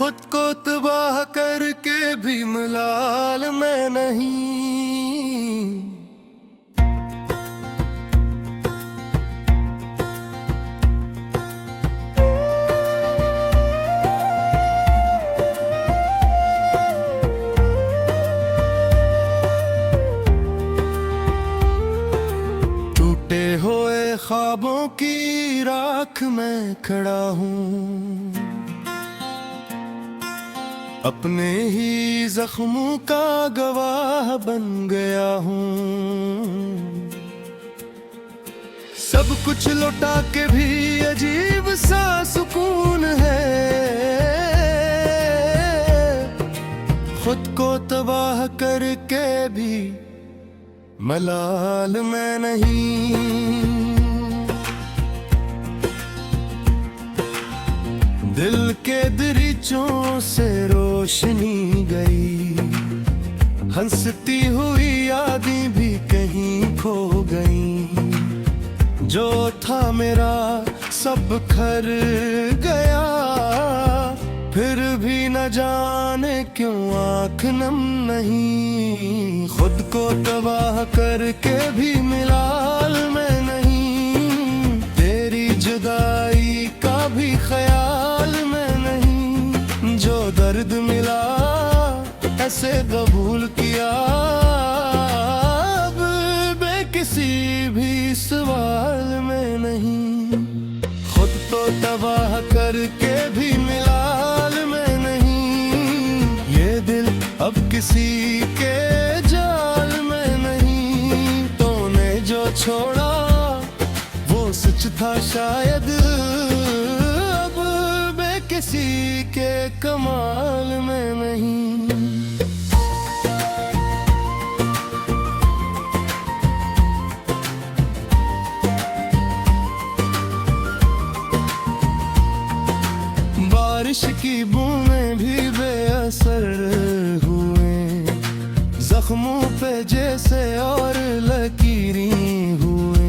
खुद को तबाह करके भी मलाल मैं नहीं। टूटे हुए ख्वाबों की राख में खड़ा हूँ, अपने ही जख्मों का गवाह बन गया हूँ। सब कुछ लौटा के भी अजीब सा सुकून है, खुद को तबाह करके भी मलाल मैं नहीं। दिल के दरीचों से रोशनी गई, हंसती हुई यादें भी कहीं खो गई। जो था मेरा सब खर गया, फिर भी न जाने क्यों आँख नम नहीं। खुद को तबाह करके भी मिलाल मैं नहीं, तेरी जुदाई का भी ख्याल मैं नहीं। जो दर्द मिला ऐसे कबूल किया, अब बेकिसी भी सवाल में नहीं। खुद तो तबाह करके भी मिलाल मैं नहीं, ये दिल अब किसी के जाल में नहीं। तूने जो छोड़ा वो सच था शायद, अब बेकिसी के कमाल में नहीं। बारिश की बूंदें भी बेअसर हुए, जख्मों पे जैसे और लकीरें हुए।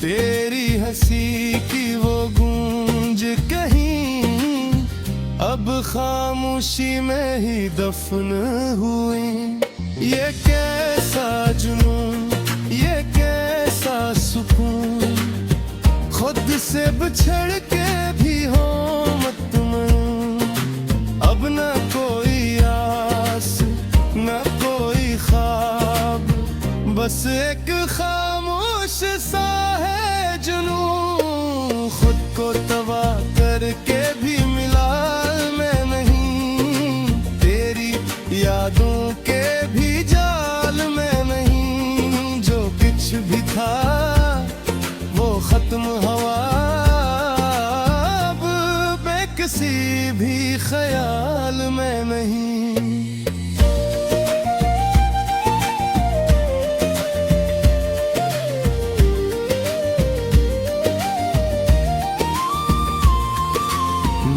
तेरी हंसी की वो गूंज कहीं अब खामोशी में ही दफन हुए। ये कैसा जुनून, ये कैसा सुकून, खुद से बिछड़ के भी हो मत मरूं। अब न कोई आस न कोई ख्वाब, बस एक खामोश सा है जुनून। खुद को तबाह करके भी मिलाल मैं नहीं, तेरी यादों के भी जाल में नहीं। जो कुछ भी था वो खत्म हुआ, अब बेकिसी भी ख्याल में नहीं।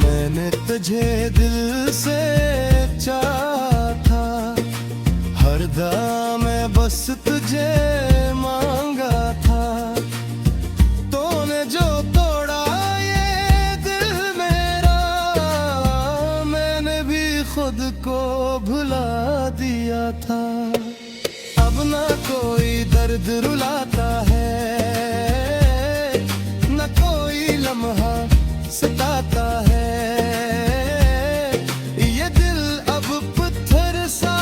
मैंने तुझे दिल से चाहा था, हर दम में बस तुझे मांगा था। तूने जो तोड़ा ये दिल मेरा, मैंने भी खुद को भुला दिया था। अब ना कोई दर्द रुलाता है, न कोई लम्हा सताता है। ये दिल अब पत्थर सा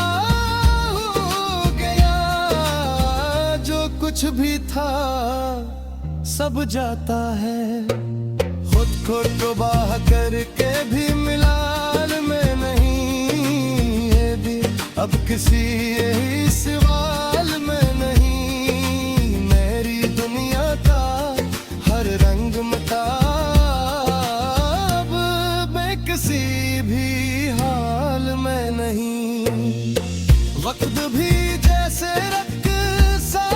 हो गया, जो कुछ भी था सब जाता है। खुद को तबाह करके भी मिलाल में नहीं, ये भी अब किसी यही सवाल में नहीं। मेरी दुनिया का हर रंग मिटा, अब बेकिसी भी हाल में नहीं। वक्त भी जैसे रक्त सा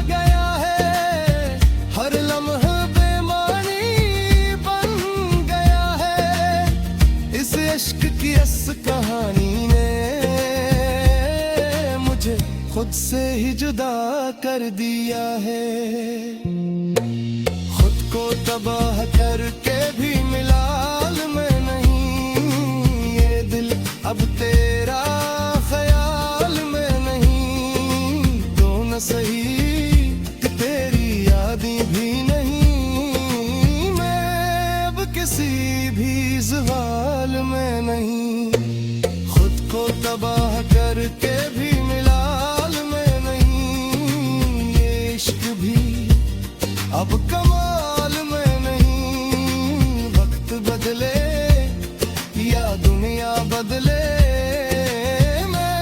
गया है, हर लम्हा बेमानी बन गया है। इस इश्क की इस कहानी ने मुझे खुद से ही जुदा कर दिया है। खुद को तबाह करके भी मिलाल में नहीं, तबाह करके भी मिलाल में नहीं, ये इश्क भी अब कमाल में नहीं। वक्त बदले या दुनिया बदले, मैं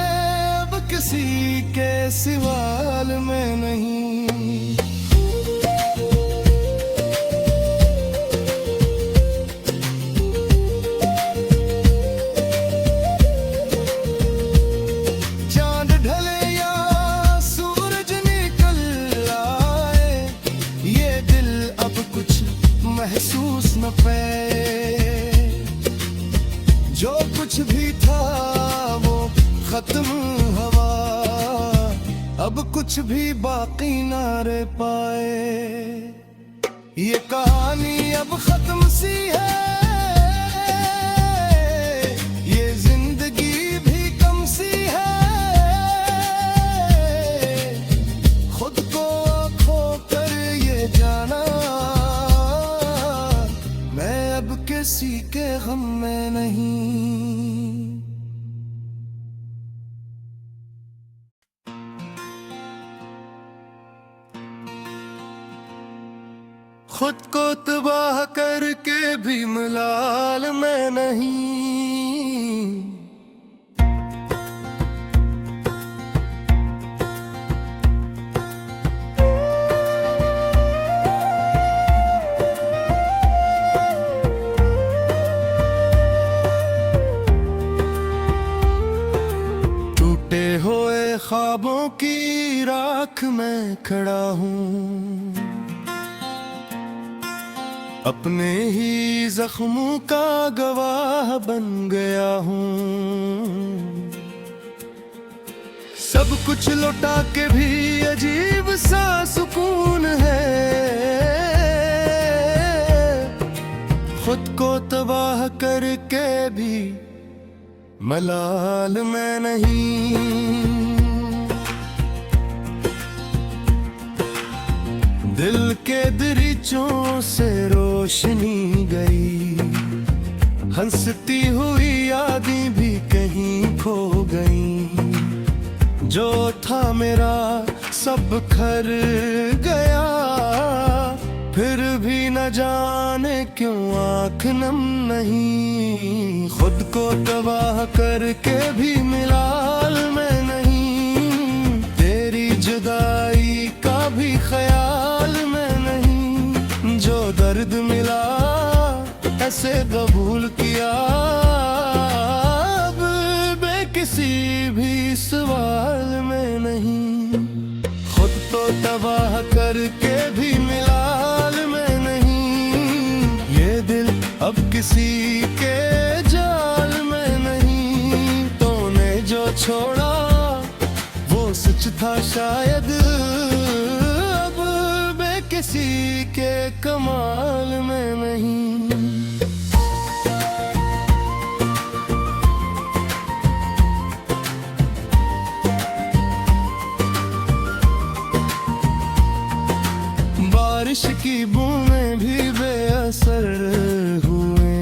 अब किसी के सवाल में नहीं। चांद ढले या सूरज निकल आए, ये दिल अब कुछ महसूस न पाए। जो कुछ भी था वो खत्म हवा, अब कुछ भी बाकी ना रह पाए। ये कहानी अब खत्म सी है, ये जिंदगी भी कम सी है। खुद को खो कर ये जाना, मैं अब किसी के गम में नहीं। खुद को तबाह करके भी मलाल में नहीं। टूटे हुए ख्वाबों की राख में खड़ा हूँ, अपने ही जख्मों का गवाह बन गया हूँ। सब कुछ लौटा के भी अजीब सा सुकून है, खुद को तबाह करके भी मलाल में नहीं। दिल के दरीचों से रोशनी गई, हंसती हुई यादें भी कहीं खो गई। जो था मेरा सब खर गया, फिर भी न जाने क्यों आँख नम नहीं। खुद को तबाह करके भी मिलाल में नहीं, तेरी जुदाई का भी ख्याल में नहीं। जो दर्द मिला ऐसे कबूल किया, अब बेकिसी भी सवाल में नहीं। खुद तो तबाह करके भी मिलाल में नहीं, ये दिल अब किसी के जाल में नहीं। तूने जो छोड़ा वो सच था शायद, अब बेकिसी के कमाल में नहीं। बारिश की बूंदें भी बेअसर हुए,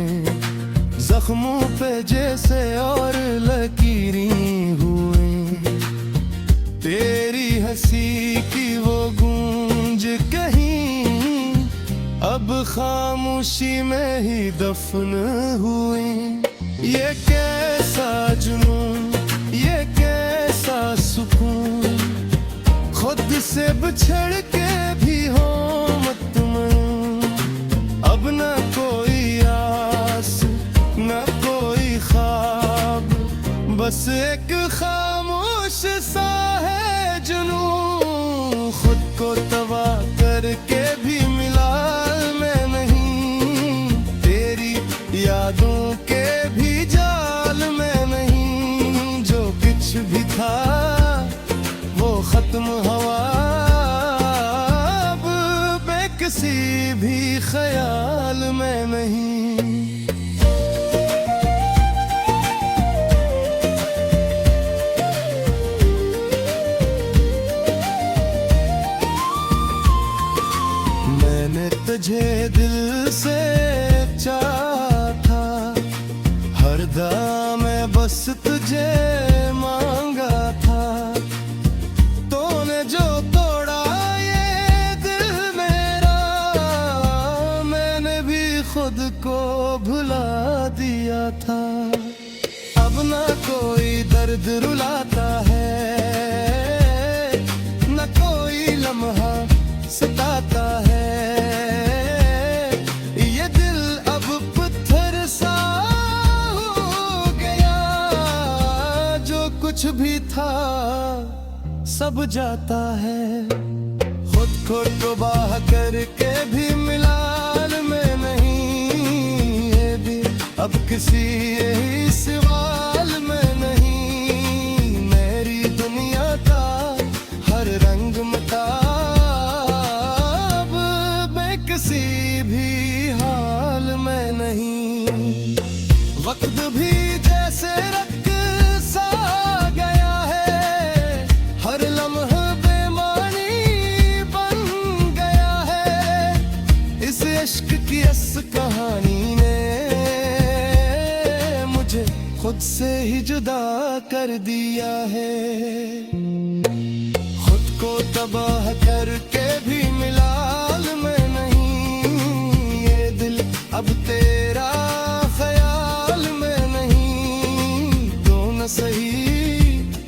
जख्मों पे जैसे और लकीरें हुए। तेरी हंसी की वो गूंज कहीं अब खामोशी में ही दफन हुए। ये कैसा जुनून, ये कैसा सुकून, खुद से बिछड़ के भी हो मत मन। अब न कोई आस न कोई ख्वाब, बस एक खामोश सा है जुनून। खुद को तबाह करके भी मिलाल में नहीं, तेरी यादों के भी जाल में नहीं। जो कुछ भी था वो खत्म हवा, अब बेकिसी भी ख्याल में नहीं। मैंने तुझे दिल से चाहा था, हर दम में बस तुझे मांगा था, तूने जो तोड़ा ये दिल मेरा, मैंने भी खुद को भुला दिया था। अब ना कोई दर्द रुलाता है, न कोई लम्हा सताता है, ये दिल अब पत्थर सा हो गया, जो कुछ भी था सब जाता है। खुद को तबाह करके भी मिलाल में नहीं, ये भी अब किसी यही सवाल में नहीं, मेरी दुनिया का हर रंग मिटा, अब मैं किसी भी हाल में नहीं। वक्त भी जैसे रक्त सा गया है, हर लम्हा बेमानी बन गया है, इस इश्क की अस कहानी ने मुझे खुद से ही जुदा कर दिया है। खुद को तबाह करके भी मिलाल में नहीं, ये दिल अब तेरा ख्याल में नहीं, तो न सही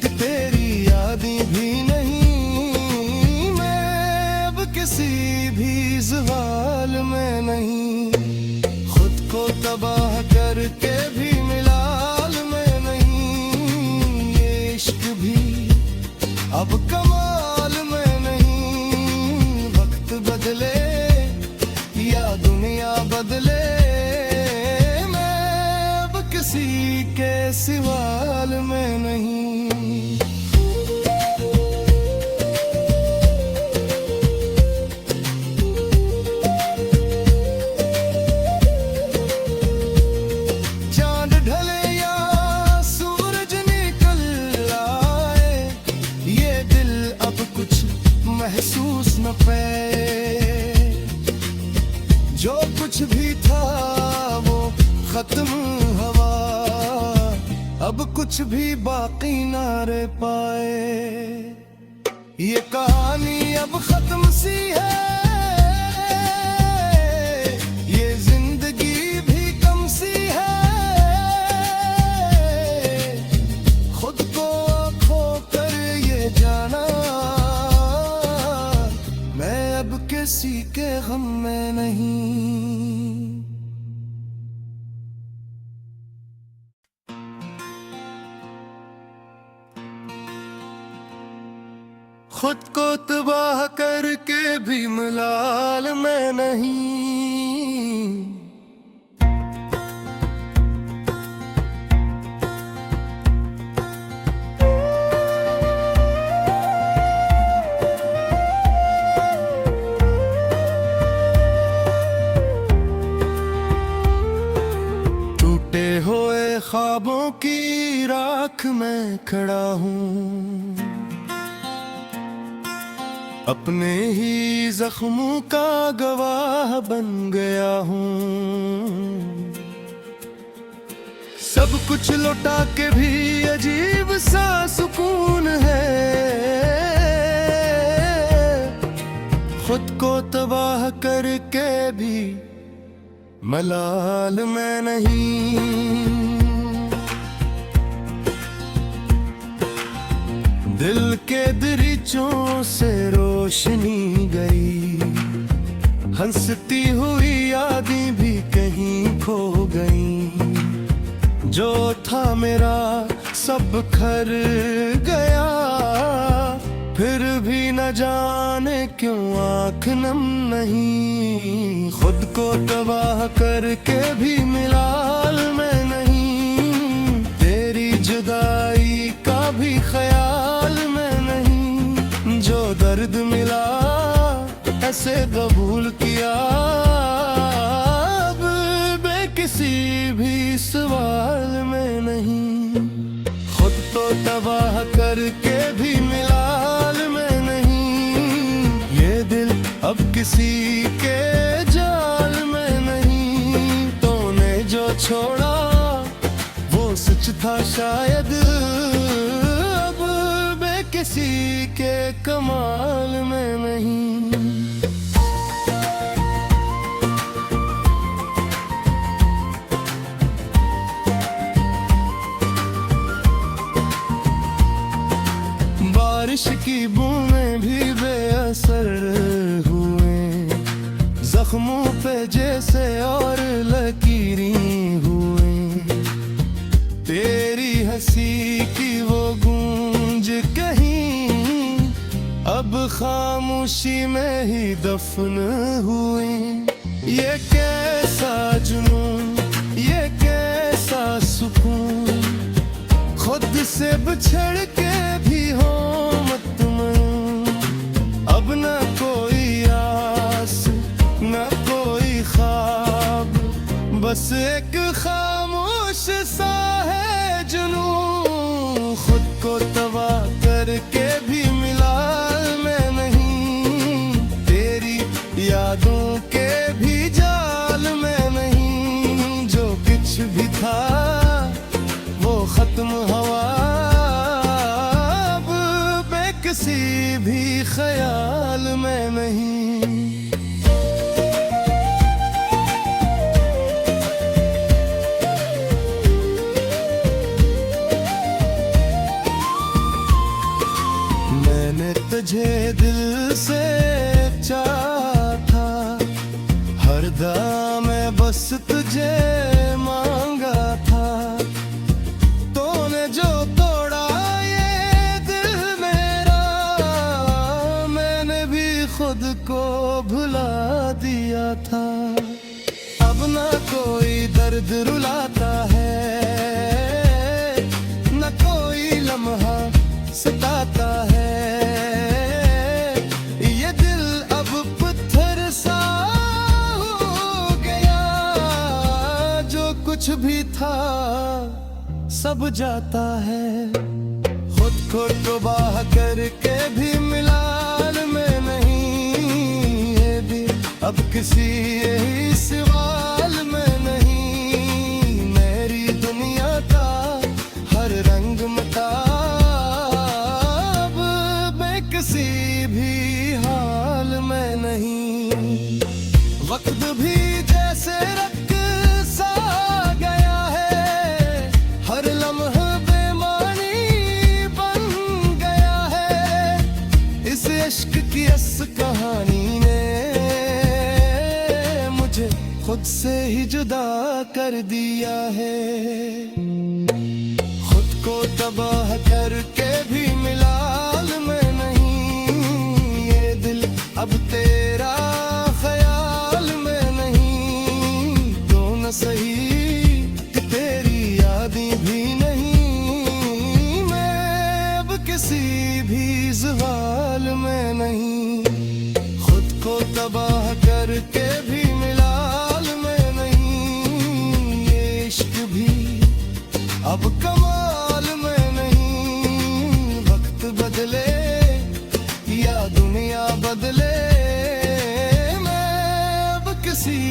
कि तेरी यादें भी नहीं, मैं अब किसी भी ज़वाल में नहीं। खुद को तबाह करके भी मिलाल में नहीं, ये इश्क भी अब कमाल में नहीं। वक्त बदले या दुनिया बदले, मैं अब किसी के सवाल में नहीं। चांद ढले या सूरज निकल आए, ये दिल अब कुछ महसूस न पाए, जो कुछ भी था वो खत्म हवा, अब कुछ भी बाकी ना रह पाए। ये कहानी अब खत्म सी है, ये जिंदगी भी कम सी है, खुद को खो कर ये जाना, मैं अब किसी के गम में नहीं। खुद को तबाह करके भी मलाल में नहीं, टूटे हुए ख्वाबों की राख में खड़ा हूँ, अपने ही जख्मों का गवाह बन गया हूँ। सब कुछ लौटा के भी अजीब सा सुकून है, खुद को तबाह करके भी मलाल में नहीं। दिल के दरीचों से रोशनी गई, हंसती हुई यादें भी कहीं खो गई, जो था मेरा सब खर गया, फिर भी न जाने क्यों आँख नम नहीं। खुद को तबाह करके भी मिलाल में नहीं, तेरी जुदाई का भी ख्याल में नहीं, जो दर्द मिला ऐसे कबूल किया, अब बेकिसी भी सवाल में नहीं। खुद तो तबाह करके भी मिलाल में नहीं, ये दिल अब किसी के जाल में नहीं, तूने जो छोड़ा वो सच था शायद, अब बेकिसी के कमाल में नहीं। बारिश की बूंदें भी बेअसर हुए, जख्मों पे जैसे और लकीरें हुए। तेरी हंसी की वो गूंज कहीं अब खामोशी में ही दफन हुई। ये कैसा जुनून, ये कैसा सुकून, खुद से बिछड़ के भी हो मत मन। अब न कोई आस न कोई ख्वाब, बस एक खामोश सा है जुनून। खुद को तबाह करके भी मिला मैं नहीं, तेरी यादों के भी जाल में नहीं। जो कुछ भी था वो खत्म हुआ, अब बेकिसी भी ख्याल में नहीं। मैंने तुझे दिल से चाहा था, हर दम में बस तुझे मांगा था। तूने जो तोड़ा ये दिल मेरा, मैंने भी खुद को भुला दिया था। अब ना कोई दर्द रुलाता है, न कोई लम्हा सताता है। ये दिल अब पत्थर सा हो गया, जो कुछ भी था सब जाता है। खुद को तबाह करके भी मिलाल में नहीं, ये भी अब किसी यही सवाल में नहीं। मेरी दुनिया का हर रंग मिटा, अब बेकिसी भी हाल में नहीं। वक्त भी जैसे रख सा गया है, हर लम्हा बेमानी बन गया है। इस इश्क की अस कहानी ने मुझे खुद से ही जुदा कर दिया है। खुद को तबाह करके भी मिलाल में नहीं, ये दिल अब तेरा ख्याल में नहीं। तो न सही कि तेरी यादें भी नहीं, मैं अब किसी भी ज़वाल में नहीं। खुद को तबाह करके भी मिलाल में नहीं, ये इश्क भी अब कमाल में नहीं। वक्त बदले या दुनिया बदले, मैं अब किसी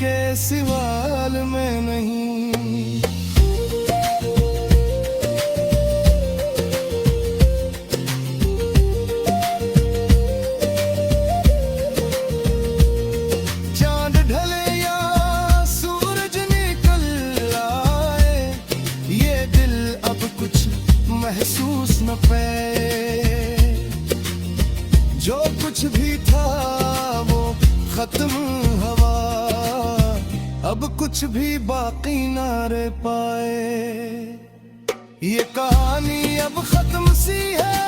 के सवाल में नहीं। चांद ढले या सूरज निकल आए, ये दिल अब कुछ महसूस न पाए। जो कुछ भी था वो खत्म हुआ, अब कुछ भी बाकी ना रह पाए। ये कहानी अब खत्म सी है,